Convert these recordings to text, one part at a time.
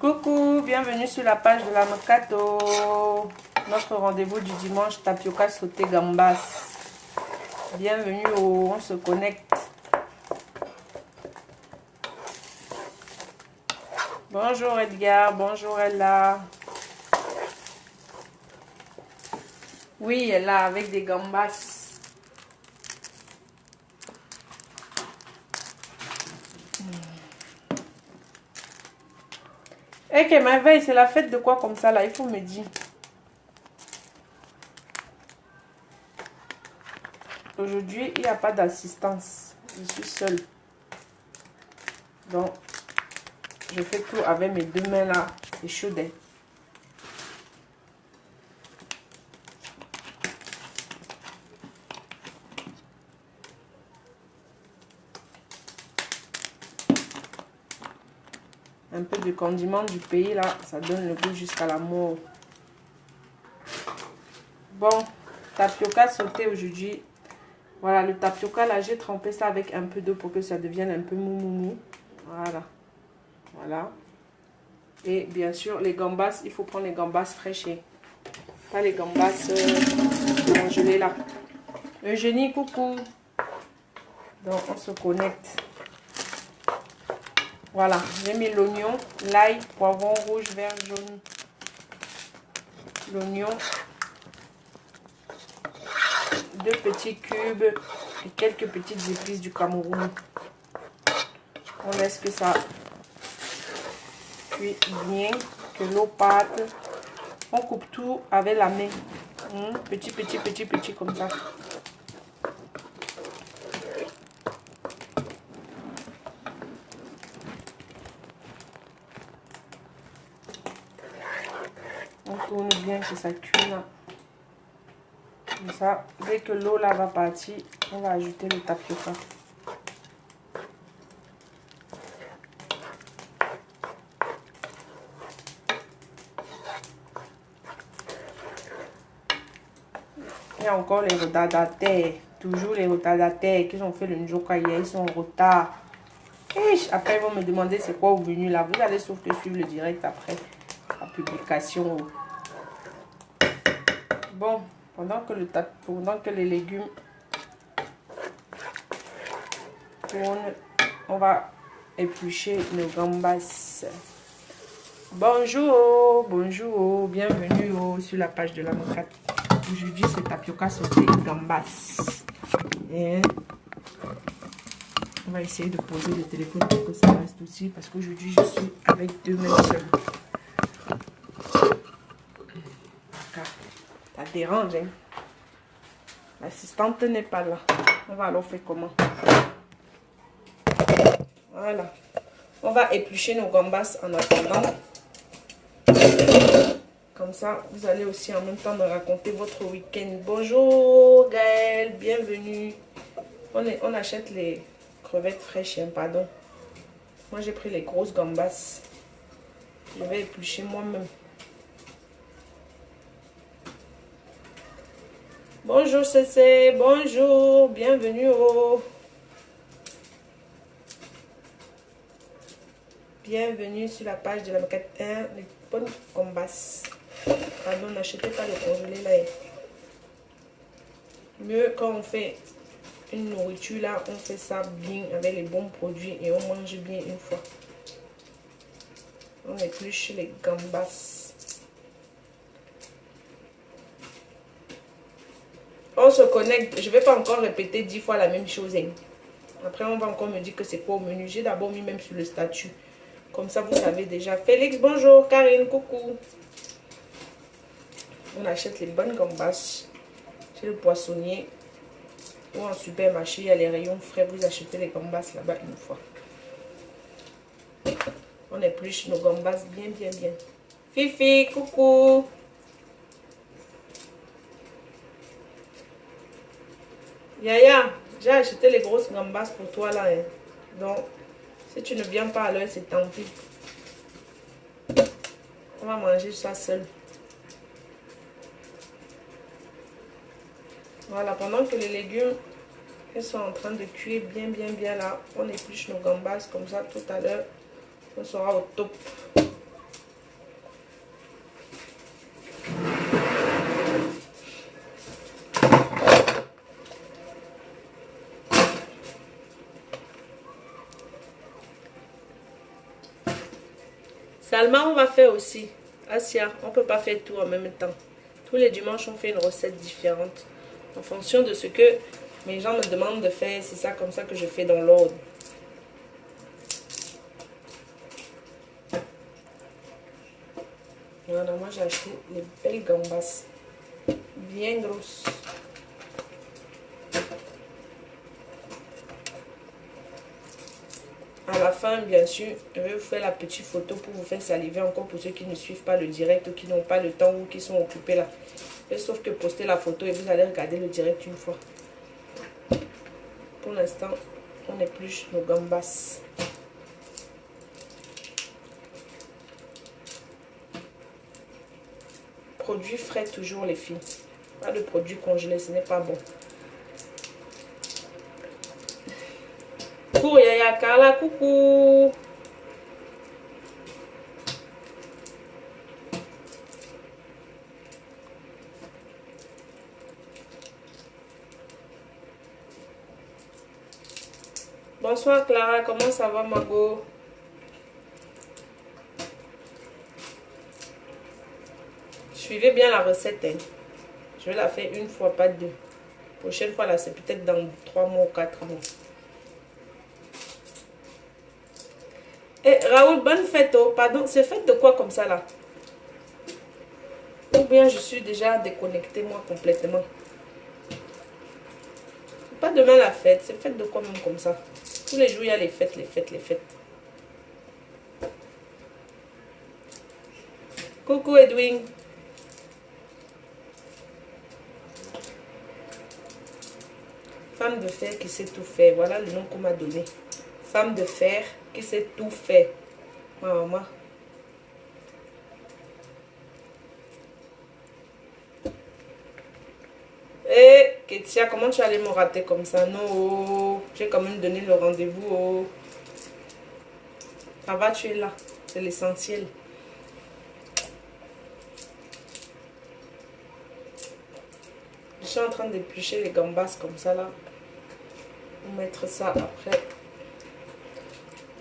Coucou, bienvenue sur la page de la Mercato. Notre rendez-vous du dimanche, tapioca sauté gambas. Bienvenue on se connecte. Bonjour Edgar, bonjour Ella. Oui, elle est là avec des gambas. Et que ma veille, c'est la fête de quoi comme ça là? Il faut me dire. Aujourd'hui, il n'y a pas d'assistance. Je suis seule. Donc, je fais tout avec mes deux mains là. C'est chaud. Un peu de condiment du pays là, ça donne le goût jusqu'à la mort. Bon, tapioca sauté aujourd'hui. Voilà, le tapioca là, j'ai trempé ça avec un peu d'eau pour que ça devienne un peu mou. Voilà. Voilà. Et bien sûr, les gambas, il faut prendre les gambas fraîches. Pas les gambas congelés là. Eugénie, coucou. Donc, on se connecte. Voilà, j'ai mis l'oignon, l'ail, poivron rouge, vert, jaune. L'oignon. 2 petits cubes et quelques petites épices du Cameroun. On laisse que ça cuit bien, que l'eau parte. On coupe tout avec la main. Petit comme ça. On tourne bien que ça cuit là. Comme ça, dès que l'eau là va partir, on va ajouter le tapioca. Il y a encore les retardataires, toujours les retardataires qui ont fait le njoka hier, ils sont en retard. Et après, ils vont me demander c'est quoi au menu là. Vous allez sauf que suivre le direct après la publication. Bon, pendant que les légumes tournent, on va éplucher nos gambas. Bonjour, bonjour, bienvenue sur la page de la Mercato. Aujourd'hui, c'est tapioca sauté gambas. Et on va essayer de poser le téléphone pour que ça reste aussi, parce qu'aujourd'hui, je suis avec 2 mains seules. Ça dérange, hein? L'assistante n'est pas là. On va alors faire comment? Voilà. On va éplucher nos gambas en attendant. Comme ça, vous allez aussi en même temps me raconter votre week-end. Bonjour Gaël, bienvenue. On achète les crevettes fraîches, hein, pardon. Moi, j'ai pris les grosses gambas. Je vais éplucher moi-même. Bonjour Cécé, bonjour, bienvenue Bienvenue sur la page de la Mercato. Les bonnes gambas. Pardon, n'achetez pas le congelé là. Mieux quand on fait une nourriture là, on fait ça bien avec les bons produits et on mange bien une fois. On épluche les gambas. On se connecte. Je ne vais pas encore répéter 10 fois la même chose. Hein. Après, on va encore me dire que c'est quoi au menu. J'ai d'abord mis même sur le statut. Comme ça, vous savez déjà. Félix, bonjour. Karine, coucou. On achète les bonnes gambas chez le poissonnier ou en supermarché. Il y a les rayons frais. Vous achetez les gambas là-bas une fois. On épluche nos gambas bien. Fifi, coucou. Yaya, j'ai acheté les grosses gambas pour toi là. Hein. Donc, si tu ne viens pas à l'heure, c'est tant pis. On va manger ça seul. Voilà, pendant que les légumes ils sont en train de cuire bien là, on épluche nos gambas comme ça tout à l'heure. On sera au top. Salma, on va faire aussi. Asia, on ne peut pas faire tout en même temps. Tous les dimanches, on fait une recette différente. En fonction de ce que mes gens me demandent de faire, c'est ça comme ça que je fais dans l'ordre. Voilà, moi j'ai acheté les belles gambas. Bien grosses. À la fin, bien sûr, je vais vous faire la petite photo pour vous faire saliver encore pour ceux qui ne suivent pas le direct ou qui n'ont pas le temps ou qui sont occupés là. Et sauf que postez la photo et vous allez regarder le direct une fois. Pour l'instant, on épluche nos gambas. Produits frais toujours les filles. Pas de produits congelés, ce n'est pas bon. Coucou Yaya Carla, coucou. Bonsoir Clara, comment ça va Mago? Suivez bien la recette. Hein. Je vais la faire une fois, pas deux. Prochaine fois là, c'est peut-être dans 3 mois ou 4 mois. Eh Raoul, bonne fête. Oh, pardon, c'est fête de quoi comme ça là? Ou bien je suis déjà déconnectée moi complètement. Pas demain la fête, c'est fête de quoi même comme ça? Tous les jours il y a les fêtes, les fêtes, les fêtes. Coucou Edwin. Femme de fer qui sait tout faire. Voilà le nom qu'on m'a donné. Femme de fer qui sait tout faire. Maman. Eh, Ketia, comment tu allais me rater comme ça? Non, j'ai quand même donné le rendez-vous. Oh. Ça va, tu es là. C'est l'essentiel. Je suis en train d'éplucher les gambas comme ça là. Pour mettre ça après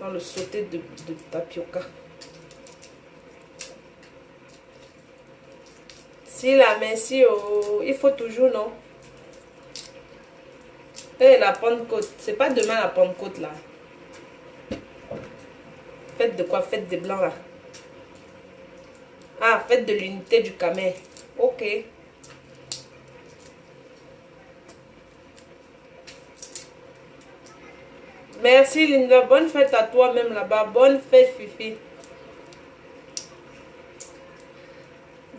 dans le sauté de tapioca. Si la merci, oh, il faut toujours, non? Et la Pentecôte, c'est pas demain la Pentecôte là. Fête de quoi? Fête des blancs là. Ah, fête de l'unité du Camer. Ok. Merci Linda, bonne fête à toi même là-bas. Bonne fête Fifi.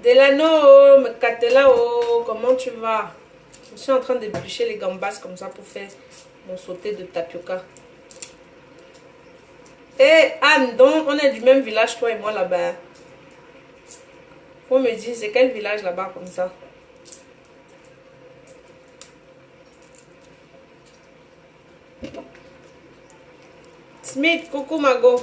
Delano, Mekatela, oh, comment tu vas? Je suis en train d'éplucher les gambas comme ça pour faire mon sauté de tapioca. Et Anne, donc on est du même village toi et moi là-bas. Faut me dire, c'est quel village là-bas comme ça? Smith, coucou Mago.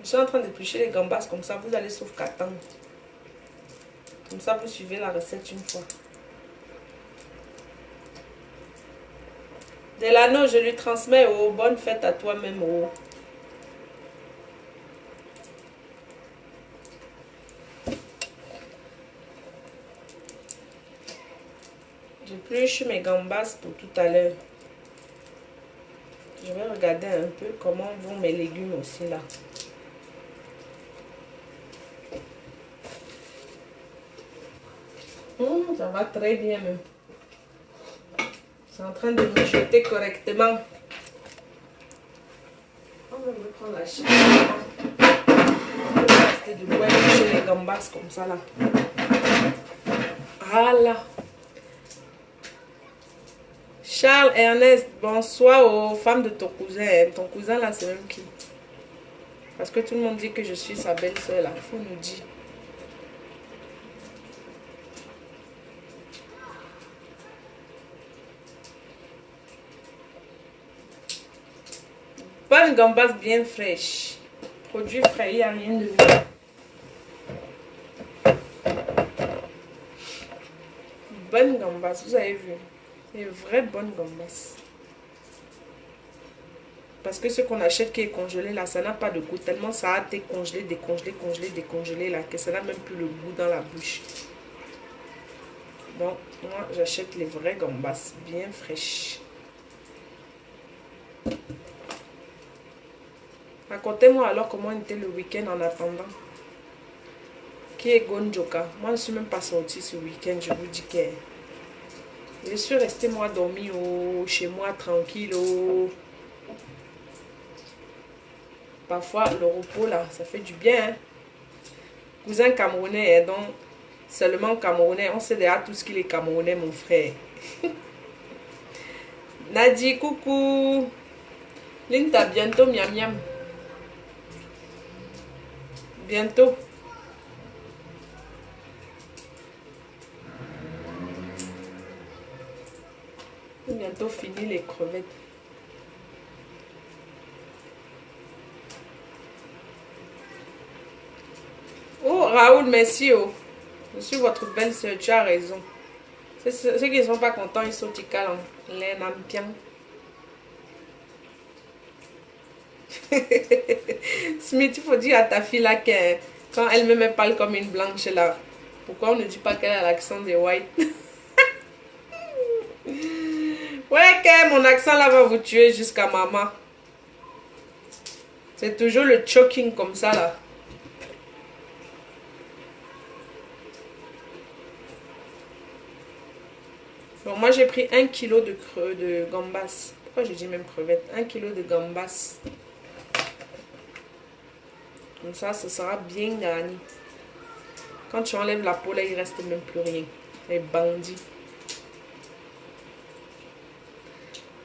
Je suis en train d'éplucher les gambas comme ça, vous allez sauf qu'attendre. Comme ça, vous suivez la recette une fois. Delano, je lui transmets, oh, bonne fête à toi-même, oh. J'épluche mes gambas pour tout à l'heure. Je vais regarder un peu comment vont mes légumes aussi là. Ça va très bien même. C'est en train de mijoter correctement. On va me prendre la chips. On va rester de boire chez les gambas comme ça là. Voilà. Charles Ernest, bonsoir aux femmes de ton cousin. Ton cousin là, c'est même qui? Parce que tout le monde dit que je suis sa belle-soeur là. Il faut nous dire. Bonne gambas bien fraîche. Produit frais, il n'y a rien de mieux. Bonne gambas, vous avez vu. C'est une vraie bonne gambas. Parce que ce qu'on achète qui est congelé là, ça n'a pas de goût. Tellement ça a été congelé, décongelé, congelé, décongelé là, que ça n'a même plus le goût dans la bouche. Donc, moi, j'achète les vraies gambas, bien fraîches. Racontez-moi alors comment était le week-end en attendant. Qui est Gonjoka? Moi, je ne suis même pas sortie ce week-end, je vous dis que... Je suis restée, moi, dormir chez moi, tranquille. Parfois, le repos, là, ça fait du bien. Hein? Cousin camerounais, donc, seulement camerounais. On sait déjà tout ce qu'il est camerounais, mon frère. Nadi, coucou. Linda, bientôt, miam miam. Bientôt. Bientôt fini les crevettes. Oh, Raoul, merci. Oh. Je suis votre belle soeur, tu as raison. Ceux qui ne sont pas contents, ils sont calmes. Les nampiens. Smith, il faut dire à ta fille là que quand elle me parle comme une blanche là, pourquoi on ne dit pas qu'elle a l'accent des whites? Ouais, que mon accent là va vous tuer jusqu'à maman. C'est toujours le choking comme ça là. Bon, moi j'ai pris 1 kilo de gambas. Pourquoi je dis même crevettes? 1 kilo de gambas. Comme ça, ce sera bien garni. Quand tu enlèves la peau là, il reste même plus rien. Les bandits.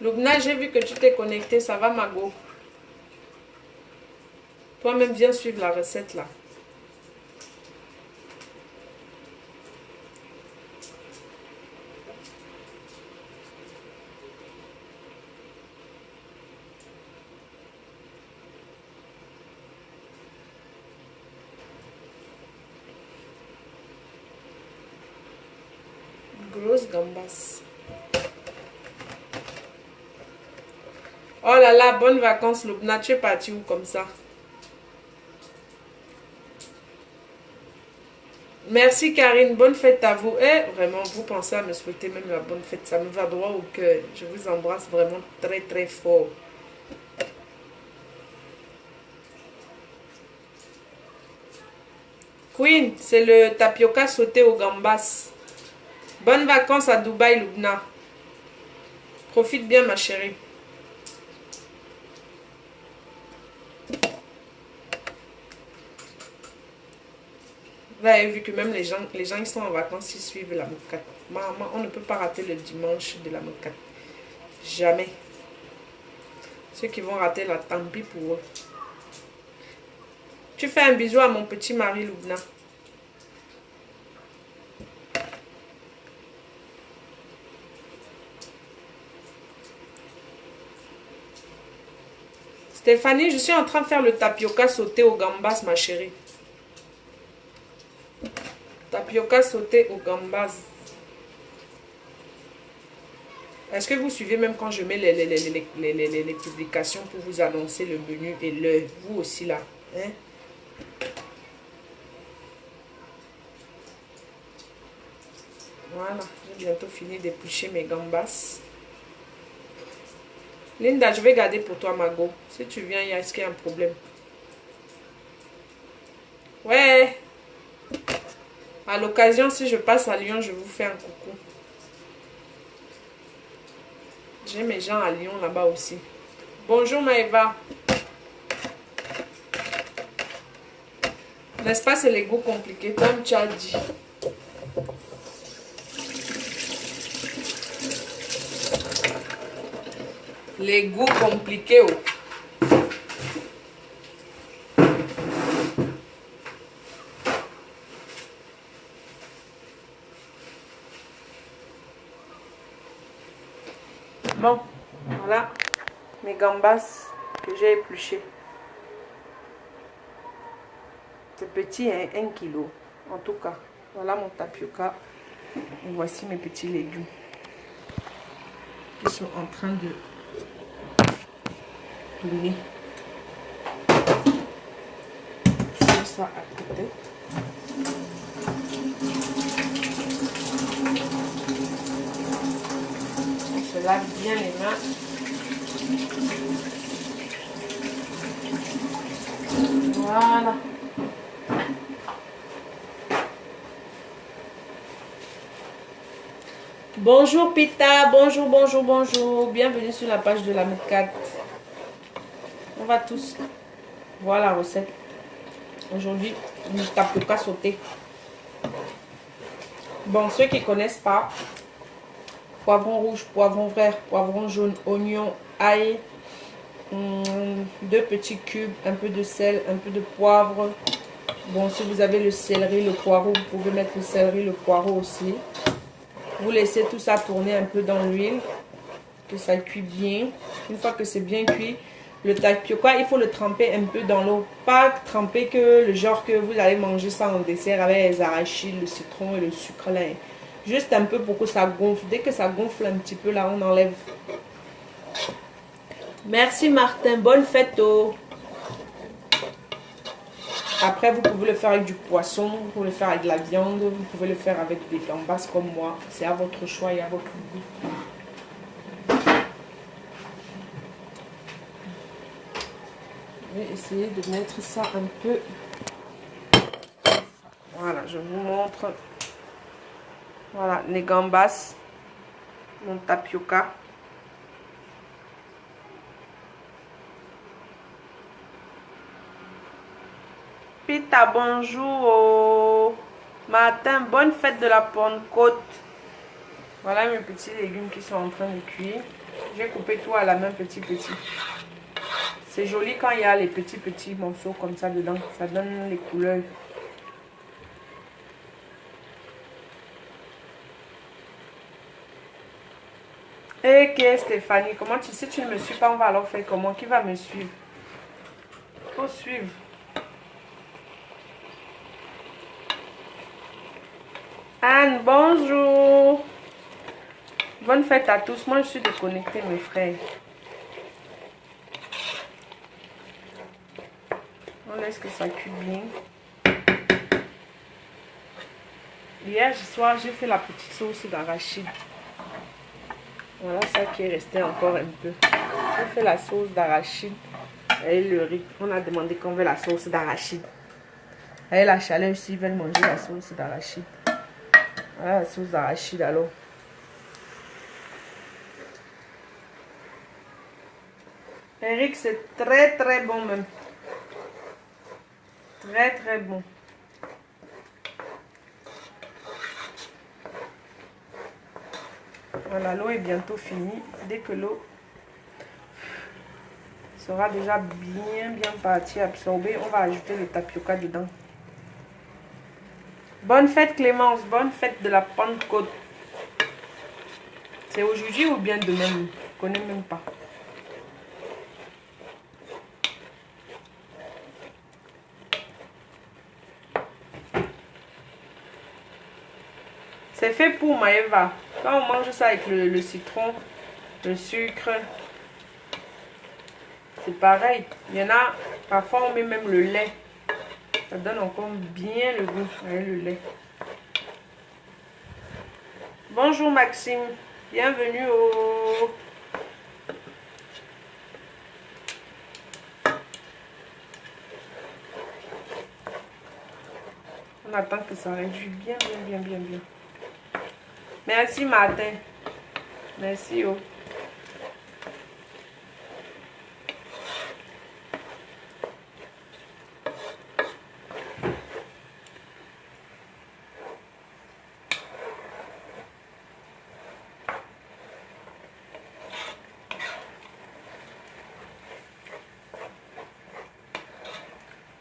Lubna, j'ai vu que tu t'es connecté. Ça va, Mago? Toi-même, viens suivre la recette là. Grosse gambas. Oh là là, bonnes vacances, Lubna. Tu es parti où comme ça? Merci Karine, bonne fête à vous. Et vraiment, vous pensez à me souhaiter même la bonne fête. Ça me va droit au cœur. Je vous embrasse vraiment très très fort. Queen, c'est le tapioca sauté au gambas. Bonnes vacances à Dubaï, Lubna. Profite bien, ma chérie. Vous avez vu que même les gens ils sont en vacances, ils suivent la mokate. Maman, on ne peut pas rater le dimanche de la mokate. Jamais. Ceux qui vont rater la tant pis pour eux. Tu fais un bisou à mon petit mari, Lubna. Stéphanie, je suis en train de faire le tapioca sauté au gambas, ma chérie. Tapioca sauté au gambas. Est-ce que vous suivez même quand je mets les publications pour vous annoncer le menu et l'heure? Vous aussi là. Hein? Voilà, j'ai bientôt fini d'éplucher mes gambas. Linda, je vais garder pour toi, Mago. Si tu viens, est-ce qu'il y a un problème? Ouais. À l'occasion, si je passe à Lyon, je vous fais un coucou. J'ai mes gens à Lyon là-bas aussi. Bonjour Maëva. N'est-ce pas, c'est les goûts compliqués, comme tu as dit. Les goûts compliqués. Oh. Bon, voilà mes gambas que j'ai épluchées. C'est petit, hein, 1 kilo. En tout cas, voilà mon tapioca. Et voici mes petits légumes qui sont en train de tourner. C'est ça à côté. On se lave bien les mains. Voilà. Bonjour Pita, bonjour, bonjour, bonjour. Bienvenue sur la page de la Mécate. On va tous voir la recette. Aujourd'hui, du tapioca sauté. Bon, ceux qui ne connaissent pas, poivron rouge, poivron vert, poivron jaune, oignon, ail, 2 petits cubes, un peu de sel, un peu de poivre. Bon, si vous avez le céleri, le poireau, vous pouvez mettre le céleri, le poireau aussi. Vous laissez tout ça tourner un peu dans l'huile, que ça cuit bien. Une fois que c'est bien cuit, le tapioca, il faut le tremper un peu dans l'eau. Pas tremper que le genre que vous allez manger ça en dessert avec les arachides, le citron et le sucre là. Juste un peu pour que ça gonfle. Dès que ça gonfle un petit peu là, on enlève. Merci Martin, bonne fête. Après, vous pouvez le faire avec du poisson, vous pouvez le faire avec de la viande, vous pouvez le faire avec des gambas comme moi. C'est à votre choix et à votre goût. Je vais essayer de mettre ça un peu. Voilà, je vous montre. Voilà, les gambas, mon tapioca. Pita, bonjour. Matin, bonne fête de la Pentecôte. Voilà mes petits légumes qui sont en train de cuire. J'ai coupé tout à la main petit. C'est joli quand il y a les petits morceaux comme ça dedans. Ça donne les couleurs. Ok Stéphanie, comment tu sais tu ne me suis pas? On va alors faire comment? Qui va me suivre? Faut suivre. Anne, bonjour. Bonne fête à tous. Moi, je suis déconnectée, mes frères. On laisse que ça cuit bien. Hier soir, j'ai fait la petite sauce d'arachide. Voilà ça qui est resté encore un peu. J'ai fait la sauce d'arachide et le riz. On a demandé qu'on veut la sauce d'arachide. Avec la chaleur ici, ils veulent manger la sauce d'arachide. Voilà la sauce d'arachide alors. Eric, c'est très bon même. Très bon. Voilà, l'eau est bientôt finie. Dès que l'eau sera déjà bien partie, absorbée, on va ajouter le tapioca dedans. Bonne fête Clémence, bonne fête de la Pentecôte. C'est aujourd'hui ou bien demain? Je ne connais même pas. C'est fait pour Maëva. Quand on mange ça avec le citron, le sucre, c'est pareil. Il y en a, parfois on met même le lait. Ça donne encore bien le goût avec le lait. Bonjour Maxime, bienvenue au... On attend que ça réduise bien. Merci Martin. Merci.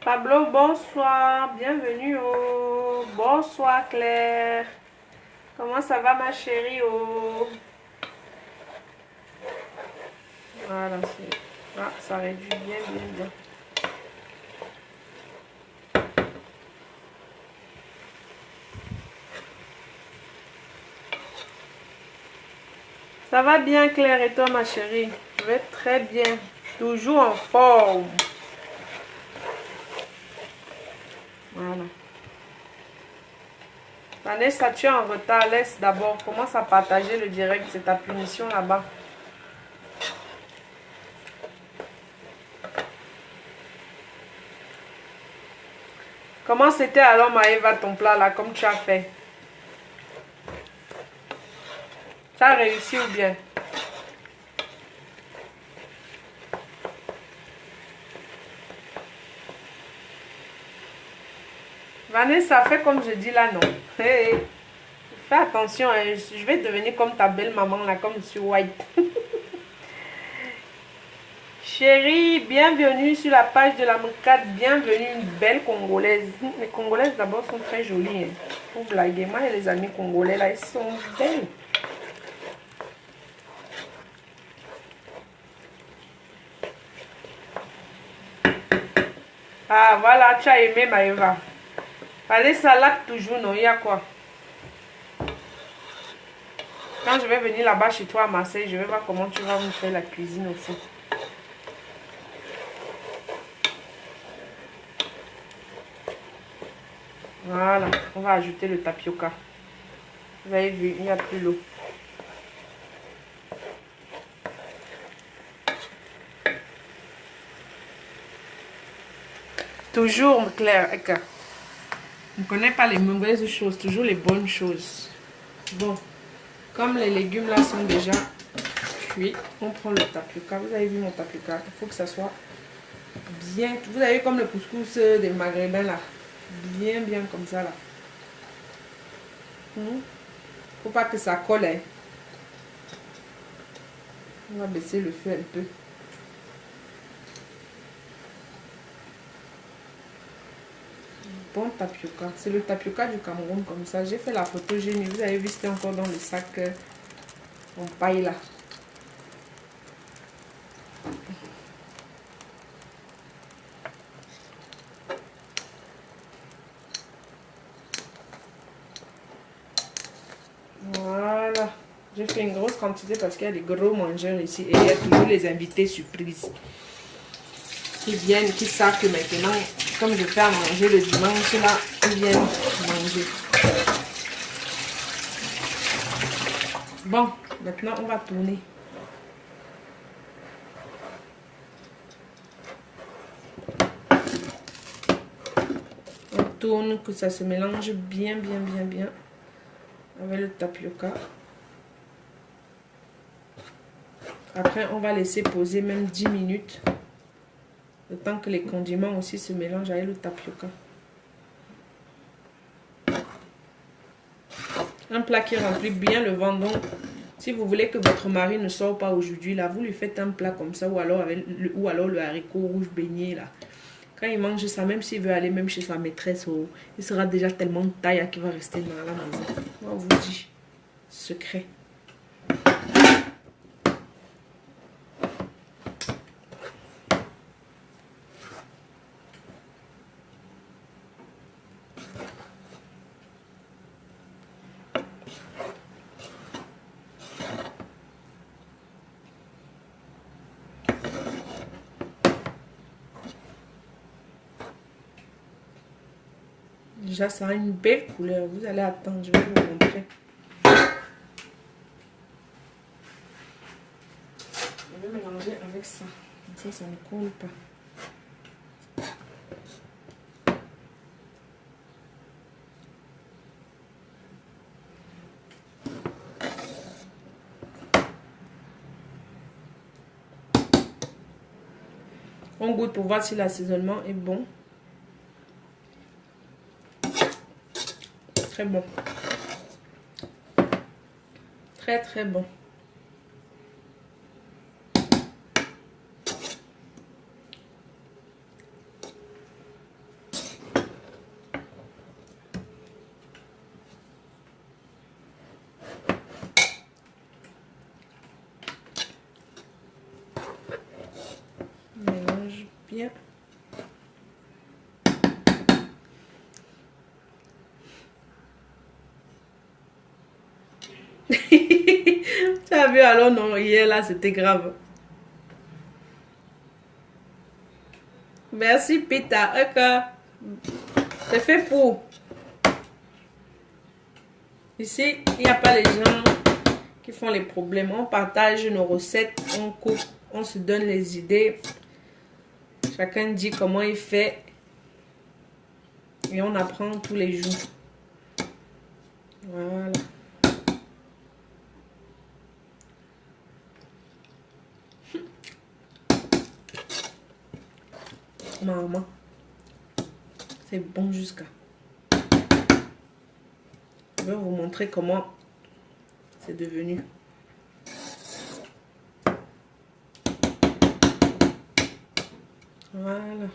Pablo, bonsoir. Bienvenue au... Bonsoir Claire. Comment ça va ma chérie? Voilà, ça réduit bien. Ça va bien Claire et toi ma chérie? Je vais très bien. Toujours en forme. Voilà. Vanessa, tu es en retard. Laisse d'abord. Commence à partager le direct. C'est ta punition là-bas. Comment c'était alors, Maëva, ton plat là, comme tu as fait? Tu as réussi ou bien? Vanessa, fais comme je dis là, non. Hey, fais attention, hein. Je vais devenir comme ta belle maman là, comme sur White. Chérie, bienvenue sur la page de la Mocade. Bienvenue, une belle Congolaise. Les Congolaises d'abord sont très jolies. Hein. Pour blaguer, moi et les amis congolais là, ils sont belles. Ah voilà, tu as aimé Maëva. Allez, salade toujours, non, il y a quoi? Quand je vais venir là-bas chez toi à Marseille, je vais voir comment tu vas me faire la cuisine aussi. Voilà, on va ajouter le tapioca. Vous avez vu, il n'y a plus l'eau. Toujours, Claire. On ne connaît pas les mauvaises choses, toujours les bonnes choses. Bon, comme les légumes là sont déjà cuits, on prend le tapioca. Vous avez vu mon tapioca? Il faut que ça soit bien. Vous avez vu comme le couscous des maghrébins là. Bien, bien comme ça là. Faut pas que ça colle. Hein. On va baisser le feu un peu. Bon tapioca. C'est le tapioca du Cameroun comme ça. J'ai fait la photo, j'ai mis. Vous avez vu, c'était encore dans le sac en paille là. Voilà. J'ai fait une grosse quantité parce qu'il y a des gros mangeurs ici. Et il y a toujours les invités surprises qui viennent, qui savent que maintenant, comme je fais à manger le dimanche là, ils viennent manger. Bon, maintenant on va tourner. On tourne, que ça se mélange bien, bien, bien, bien avec le tapioca. Après, on va laisser poser même 10 minutes. Le temps que les condiments aussi se mélangent avec le tapioca. Un plat qui remplit bien le ventre. Donc, si vous voulez que votre mari ne sorte pas aujourd'hui, là, vous lui faites un plat comme ça, ou alors le haricot rouge beignet, là. Quand il mange ça, même s'il veut aller même chez sa maîtresse, il sera déjà tellement taillé qu'il va rester dans la maison. On vous dit, secret. Déjà, ça a une belle couleur. Vous allez attendre, je vais vous montrer. Je vais mélanger avec ça. Comme ça ne colle pas. On goûte pour voir si l'assaisonnement est bon. Très bon. Très très bon. Mélange bien. Tu as vu alors, non, hier là c'était grave. Merci, Pita. Ok. C'est fait pour. Ici, il n'y a pas les gens qui font les problèmes. On partage nos recettes, on coupe, on se donne les idées. Chacun dit comment il fait. Et on apprend tous les jours. Voilà. Maman. C'est bon jusqu'à. Je vais vous montrer comment c'est devenu. Voilà.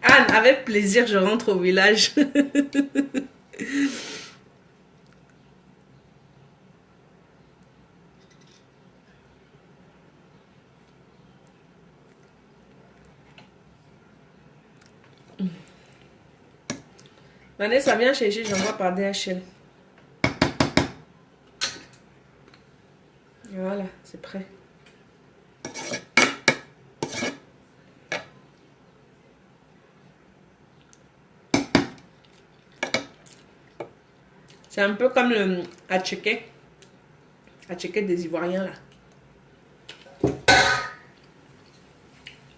Anne, avec plaisir, je rentre au village. Vanessa, viens chercher, j'envoie par DHL. Voilà, c'est prêt. C'est un peu comme le attiqué des Ivoiriens là.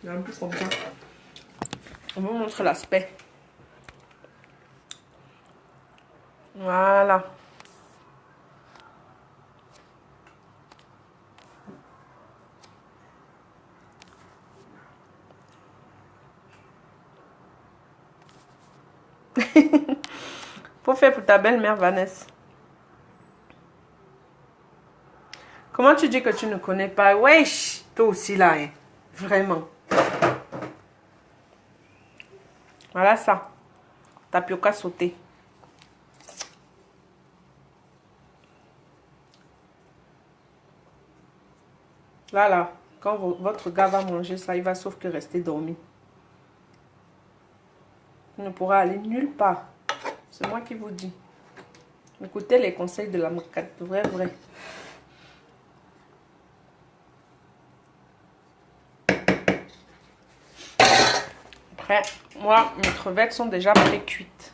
C'est un peu comme ça. On vous montre l'aspect. Voilà. Faut faire pour ta belle-mère Vanessa. Comment tu dis que tu ne connais pas? Wesh, toi aussi là, hein. Vraiment. Voilà ça. Tapioca sauté. Là, quand votre gars va manger ça, il va sauf que rester dormi. Il ne pourra aller nulle part. C'est moi qui vous dis. Écoutez les conseils de la mocate. Vrai. Après, moi, mes crevettes sont déjà pré-cuites.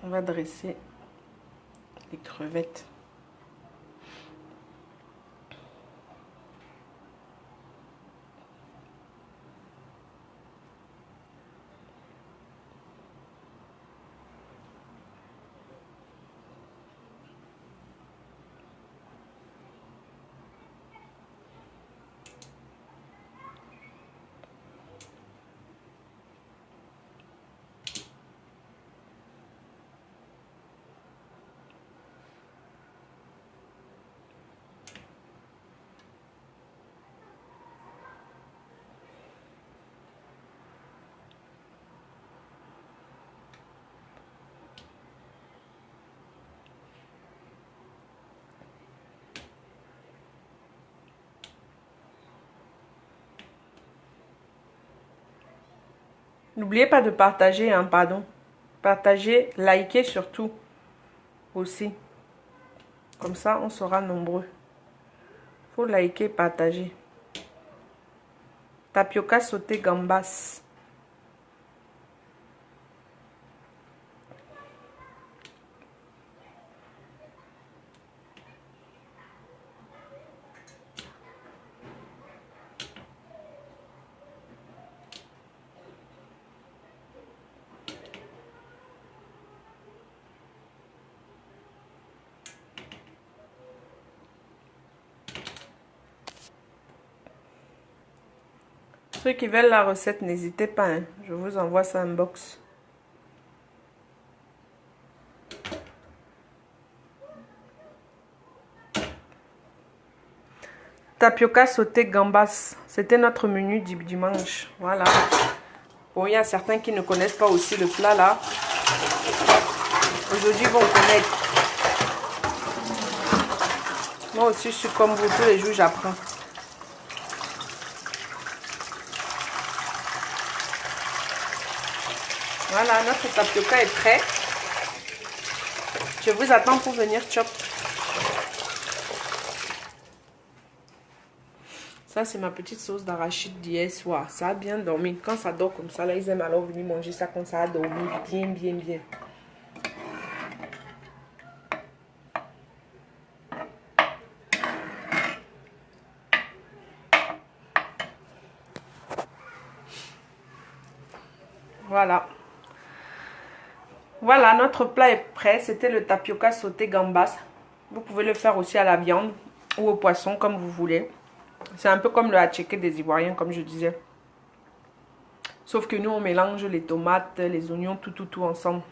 On va dresser les crevettes. N'oubliez pas de partager, hein, pardon. Partagez, likez surtout aussi. Comme ça, on sera nombreux. Faut liker, partager. Tapioca sauté gambas. Ceux qui veulent la recette, n'hésitez pas, hein. Je vous envoie ça en box. Tapioca sauté gambas. C'était notre menu du dimanche. Voilà. Bon, il y a certains qui ne connaissent pas aussi le plat là. Aujourd'hui, ils vont connaître. Moi aussi, je suis comme vous. Tous les jours, j'apprends. Voilà, notre tapioca est prêt. Je vous attends pour venir chop. Ça, c'est ma petite sauce d'arachide d'hier soir. Ça a bien dormi. Quand ça dort comme ça, là, ils aiment alors venir manger ça quand ça a dormi. Bien, bien, bien. Voilà. Voilà, notre plat est prêt. C'était le tapioca sauté gambas. Vous pouvez le faire aussi à la viande ou au poisson, comme vous voulez. C'est un peu comme le hatcheké des Ivoiriens, comme je disais. Sauf que nous, on mélange les tomates, les oignons, tout ensemble.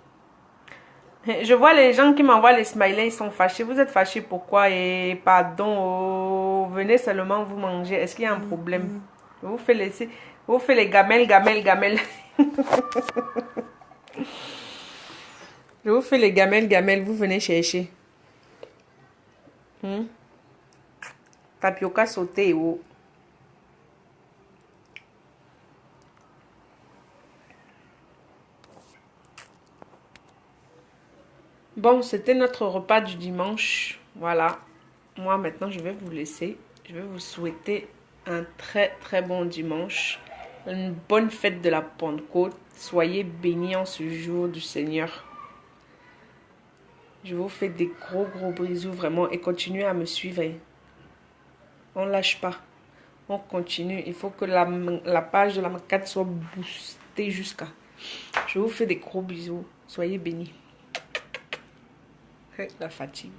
Je vois les gens qui m'envoient les smileys, ils sont fâchés. Vous êtes fâchés pourquoi? Et pardon, oh, venez seulement vous manger. Est-ce qu'il y a un problème? Je vous fais les gamelles. Je vous fais les gamelles, vous venez chercher. Tapioca sauté, oh. Bon, c'était notre repas du dimanche. Voilà. Moi, maintenant, je vais vous laisser. Je vais vous souhaiter un très bon dimanche. Une bonne fête de la Pentecôte. Soyez bénis en ce jour du Seigneur. Je vous fais des gros bisous vraiment et continuez à me suivre. On ne lâche pas. On continue. Il faut que la page de la macade soit boostée jusqu'à. Je vous fais des gros bisous. Soyez bénis. La fatigue.